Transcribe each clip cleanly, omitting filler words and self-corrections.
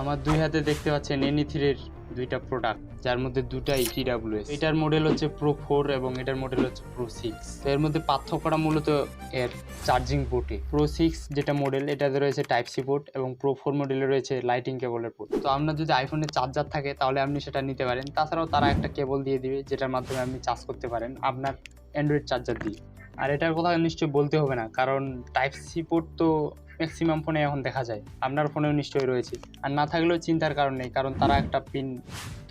আমার দুই হাতে দেখতে পাচ্ছেন এনি3 এর দুইটা প্রোডাক্ট, যার মধ্যে দুটাই TWS। এটার মডেল হচ্ছে Pro 4 এবং এটার মডেল হচ্ছে Pro 6। তো এর মধ্যে পার্থক্যটা মূলত এর চার্জিং পোর্টে। Pro 6 যেটা মডেল, এটাতে রয়েছে Type-C পোর্ট এবং Pro 4 মডেলে রয়েছে লাইটিং কেবলের পোর্ট। তো আপনার যদি আইফোনের চার্জার থাকে তাহলে আপনি সেটা নিতে পারেন। তাছাড়াও তারা একটা কেবল দিয়ে দিবে যেটার মাধ্যমে আপনি চার্জ করতে পারেন আপনার অ্যান্ড্রয়েড চার্জার দিয়ে। আর এটার কথা নিশ্চয়ই বলতে হবে না, কারণ Type-C পোর্ট তো ম্যাক্সিমাম ফোনে এখন দেখা যায়, আপনার ফোনেও নিশ্চয়ই রয়েছে। আর না থাকলেও চিন্তার কারণ নেই, কারণ তারা একটা পিন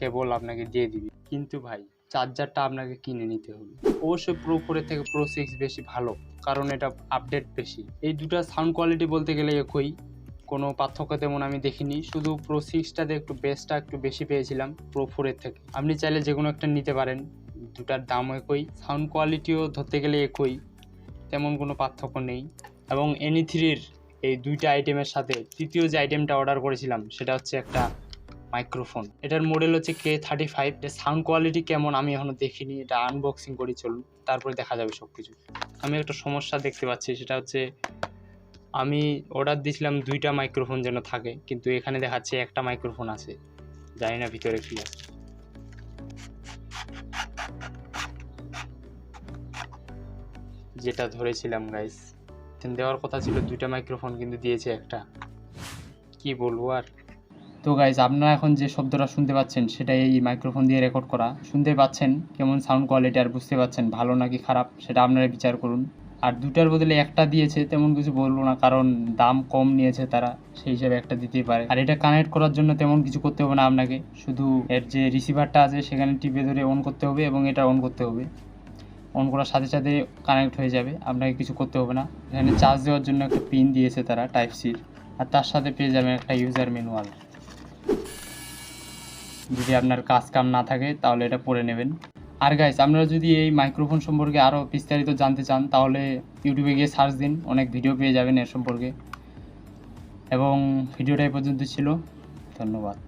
কেবল আপনাকে দিয়ে দিবে। কিন্তু ভাই, চার্জারটা আপনাকে কিনে নিতে হবে। অবশ্যই Pro 4 এর থেকে Pro 6 বেশি ভালো, কারণ এটা আপডেট বেশি। এই দুটা সাউন্ড কোয়ালিটি বলতে গেলে একই, কোনো পার্থক্য তেমন আমি দেখিনি। শুধু Pro 6টাতে একটু বেসটা একটু বেশি পেয়েছিলাম Pro 4 এর থেকে। আপনি চাইলে যে কোনো একটা নিতে পারেন, দুটার দামও একই, সাউন্ড কোয়ালিটিও ধরতে গেলে একই, তেমন কোনো পার্থক্য নেই। এবং এনি3-এর এই দুইটা আইটেমের সাথে তৃতীয় যে আইটেমটা অর্ডার করেছিলাম সেটা হচ্ছে একটা মাইক্রোফোন। এটার মডেল হচ্ছে K35। এর সাউন্ড কোয়ালিটি কেমন আমি এখনো দেখিনি, এটা আনবক্সিং করি চলুন, তারপরে দেখা যাবে সব কিছু। আমি একটা সমস্যা দেখতে পাচ্ছি, সেটা হচ্ছে আমি অর্ডার দিয়েছিলাম দুইটা মাইক্রোফোন যেন থাকে, কিন্তু এখানে দেখাচ্ছে একটা মাইক্রোফোন আছে, জানি না ভিতরে কি আছে। যেটা ধরেছিলাম গাইস, দেওয়ার কথা ছিল দুইটা মাইক্রোফোন, কিন্তু দিয়েছে একটা। কি বলবো আর। তো গাইস, আপনারা এখন যে শব্দটা শুনতে পাচ্ছেন সেটা এই মাইক্রোফোন দিয়ে রেকর্ড করা। শুনতে পাচ্ছেন কেমন সাউন্ড কোয়ালিটি, আর বুঝতে পাচ্ছেন ভালো নাকি খারাপ সেটা আপনারা বিচার করুন। আর দুটার বদলে একটা দিয়েছে, তেমন কিছু বলবো না, কারণ দাম কম নিয়েছে তারা, সেই হিসাবে একটা দিতেই পারে। আর এটা কানেক্ট করার জন্য তেমন কিছু করতে হবে না আপনাকে, শুধু এর যে রিসিভারটা আছে সেখানে টিপে ধরে অন করতে হবে এবং এটা অন করতে হবে। অন করার সাথে সাথে কানেক্ট হয়ে যাবে, আপনাকে কিছু করতে হবে না। এখানে চার্জ দেওয়ার জন্য একটা পিন দিয়েছে তারা Type-C, আর তার সাথে পেয়ে যাবেন একটা ইউজার ম্যানুয়াল। যদি আপনার কাজ কাম না থাকে তাহলে এটা পড়ে নেবেন। আর গাইস, আপনারা যদি এই মাইক্রোফোন সম্পর্কে আরও বিস্তারিত জানতে চান তাহলে ইউটিউবে গিয়ে সার্চ দিন, অনেক ভিডিও পেয়ে যাবেন এর সম্পর্কে। এবং ভিডিওটা এই পর্যন্ত ছিল, ধন্যবাদ।